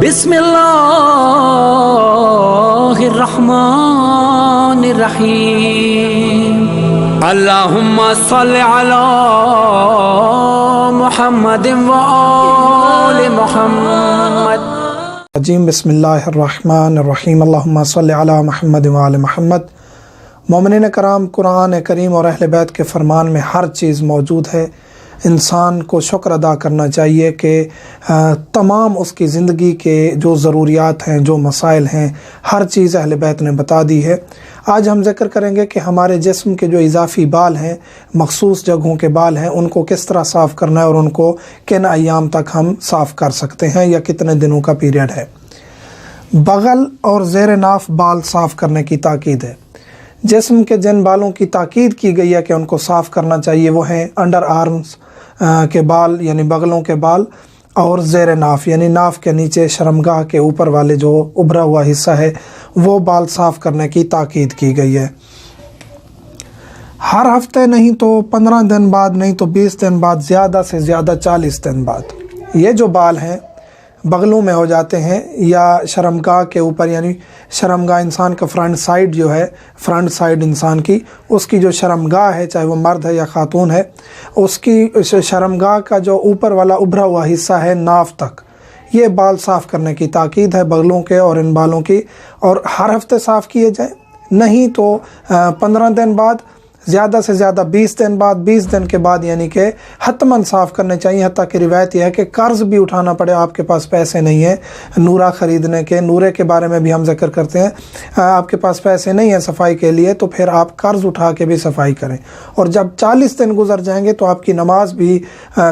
بسم اللہ الرحمن الرحیم اللہم صل علی محمد وآل محمد بسم اللہ الرحمن الرحیم اللہم صل علی محمد وآل محمد۔ مومنین کرام، قرآن کریم اور اہل بیت کے فرمان میں ہر چیز موجود ہے۔ انسان کو شکر ادا کرنا چاہیے کہ تمام اس کی زندگی کے جو ضروریات ہیں، جو مسائل ہیں، ہر چیز اہل بیت نے بتا دی ہے۔ آج ہم ذکر کریں گے کہ ہمارے جسم کے جو اضافی بال ہیں، مخصوص جگہوں کے بال ہیں، ان کو کس طرح صاف کرنا ہے اور ان کو کن ایام تک ہم صاف کر سکتے ہیں یا کتنے دنوں کا پیریڈ ہے۔ بغل اور زیر ناف بال صاف کرنے کی تاکید ہے۔ جسم کے جن بالوں کی تاکید کی گئی ہے کہ ان کو صاف کرنا چاہیے وہ ہیں انڈر آرمز کے بال یعنی بغلوں کے بال، اور زیر ناف یعنی ناف کے نیچے شرمگاہ کے اوپر والے جو ابھرا ہوا حصہ ہے وہ بال صاف کرنے کی تاکید کی گئی ہے۔ ہر ہفتے نہیں تو 15 دن بعد، نہیں تو 20 دن بعد، زیادہ سے زیادہ 40 دن بعد یہ جو بال ہیں بغلوں میں ہو جاتے ہیں یا شرمگاہ کے اوپر، یعنی شرمگاہ انسان کا فرنٹ سائیڈ جو ہے، فرنٹ سائیڈ انسان کی، اس کی جو شرمگاہ ہے، چاہے وہ مرد ہے یا خاتون ہے، اس کی شرمگاہ کا جو اوپر والا ابھرا ہوا حصہ ہے ناف تک، یہ بال صاف کرنے کی تاکید ہے بغلوں کے اور ان بالوں کی، اور ہر ہفتے صاف کیے جائیں، نہیں تو 15 دن بعد، زیادہ سے زیادہ 20 دن بعد، 20 دن کے بعد، یعنی کہ حتماً صاف کرنے چاہیے۔ حتیٰ کہ روایت یہ ہے کہ قرض بھی اٹھانا پڑے، آپ کے پاس پیسے نہیں ہیں نورا خریدنے کے، نورے کے بارے میں بھی ہم ذکر کرتے ہیں، آپ کے پاس پیسے نہیں ہیں صفائی کے لیے تو پھر آپ قرض اٹھا کے بھی صفائی کریں، اور جب 40 دن گزر جائیں گے تو آپ کی نماز بھی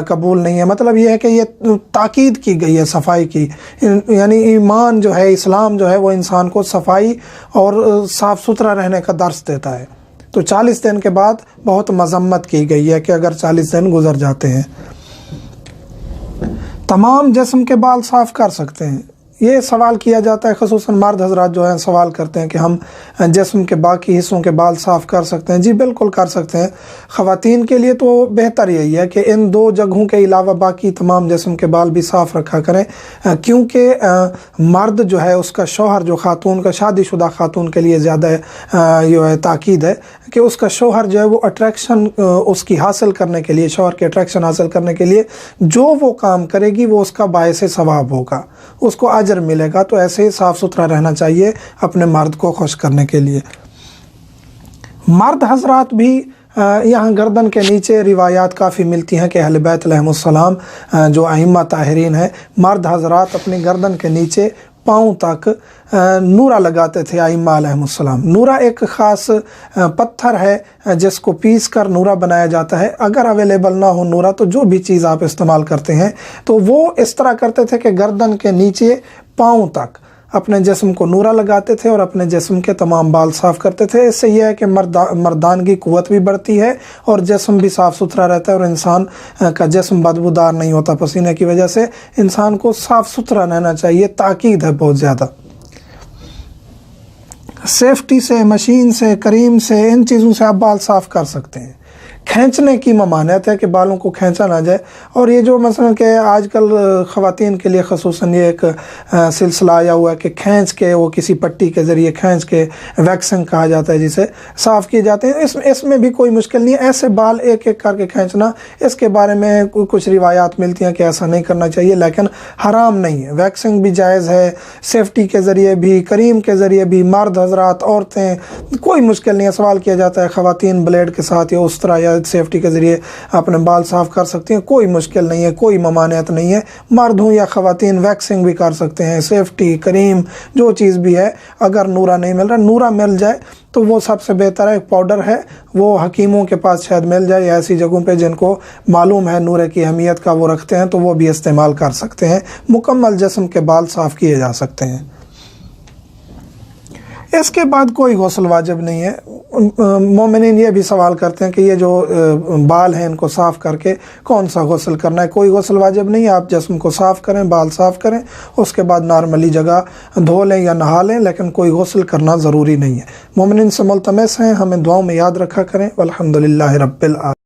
قبول نہیں ہے۔ مطلب یہ ہے کہ یہ تاکید کی گئی ہے صفائی کی، یعنی ایمان جو ہے، اسلام جو ہے، وہ انسان کو صفائی اور صاف ستھرا رہنے کا درس دیتا ہے۔ تو 40 دن کے بعد بہت مذمت کی گئی ہے کہ اگر 40 دن گزر جاتے ہیں۔ تمام جسم کے بال صاف کر سکتے ہیں، یہ سوال کیا جاتا ہے، خصوصاً مرد حضرات جو ہیں سوال کرتے ہیں کہ ہم جسم کے باقی حصوں کے بال صاف کر سکتے ہیں۔ جی بالکل کر سکتے ہیں۔ خواتین کے لیے تو بہتر یہی ہے کہ ان 2 جگہوں کے علاوہ باقی تمام جسم کے بال بھی صاف رکھا کریں، کیونکہ مرد جو ہے، اس کا شوہر جو خاتون کا، شادی شدہ خاتون کے لیے زیادہ یہ ہے تاکید ہے کہ اس کا شوہر جو ہے وہ اٹریکشن اس کی حاصل کرنے کے لیے، شوہر کی اٹریکشن حاصل کرنے کے لیے جو وہ کام کرے گی وہ اس کا باعث ثواب ہوگا، اس کو اجر ملے گا۔ تو ایسے ہی صاف ستھرا رہنا چاہیے اپنے مرد کو خوش کرنے کے لیے۔ مرد حضرات بھی یہاں گردن کے نیچے روایات کافی ملتی ہیں کہ اہل بیت علیہم السلام جو ائمہ طاہرین ہیں، مرد حضرات اپنی گردن کے نیچے پاؤں تک نورا لگاتے تھے ائمہ علیہم السلام۔ نورا ایک خاص پتھر ہے جس کو پیس کر نورا بنایا جاتا ہے۔ اگر اویلیبل نہ ہو نورا تو جو بھی چیز آپ استعمال کرتے ہیں تو وہ اس طرح کرتے تھے کہ گردن کے نیچے پاؤں تک اپنے جسم کو نورا لگاتے تھے اور اپنے جسم کے تمام بال صاف کرتے تھے۔ اس سے یہ ہے کہ مردانگی قوت بھی بڑھتی ہے اور جسم بھی صاف ستھرا رہتا ہے، اور انسان کا جسم بدبودار نہیں ہوتا پسینے کی وجہ سے۔ انسان کو صاف ستھرا رہنا چاہیے، تاکید ہے بہت زیادہ۔ سیفٹی سے، مشین سے، کریم سے، ان چیزوں سے آپ بال صاف کر سکتے ہیں۔ کھینچنے کی ممانعت ہے کہ بالوں کو کھینچا نہ جائے، اور یہ جو مثلا کہ آج کل خواتین کے لیے خصوصاً یہ ایک سلسلہ آیا ہوا ہے کہ کھینچ کے، وہ کسی پٹی کے ذریعے کھینچ کے، ویکسنگ کہا جاتا ہے جسے، صاف کیے جاتے ہیں۔ اس میں بھی کوئی مشکل نہیں ہے، ایسے بال ایک ایک کر کے کھینچنا، اس کے بارے میں کچھ روایات ملتی ہیں کہ ایسا نہیں کرنا چاہیے، لیکن حرام نہیں ہے۔ ویکسنگ بھی جائز ہے، سیفٹی کے ذریعے بھی، کریم کے ذریعے بھی، مرد حضرات، عورتیں، کوئی مشکل نہیں ہے۔ سوال کیا جاتا ہے خواتین بلیڈ کے ساتھ یا اس طرح یا سیفٹی کے ذریعے اپنے بال صاف کر سکتے ہیں، کوئی مشکل نہیں ہے، کوئی ممانعت نہیں ہے۔ مرد ہوں یا خواتین ویکسنگ بھی کر سکتے ہیں، سیفٹی، کریم، جو چیز بھی ہے۔ اگر نورا نہیں مل رہا، نورا مل جائے تو وہ سب سے بہتر ہے۔ ایک پاؤڈر ہے، وہ حکیموں کے پاس شاید مل جائے، یا ایسی جگہوں پہ جن کو معلوم ہے نورے کی اہمیت کا وہ رکھتے ہیں، تو وہ بھی استعمال کر سکتے ہیں۔ مکمل جسم کے بال صاف کیے جا سکتے ہیں۔ اس کے بعد کوئی غسل واجب نہیں ہے۔ مومنین یہ بھی سوال کرتے ہیں کہ یہ جو بال ہیں ان کو صاف کر کے کون سا غسل کرنا ہے۔ کوئی غسل واجب نہیں ہے، آپ جسم کو صاف کریں، بال صاف کریں، اس کے بعد نارملی جگہ دھو لیں یا نہا لیں، لیکن کوئی غسل کرنا ضروری نہیں ہے۔ مومنین سے ملتمس ہیں ہمیں دعاؤں میں یاد رکھا کریں۔ والحمدللہ رب العالمین۔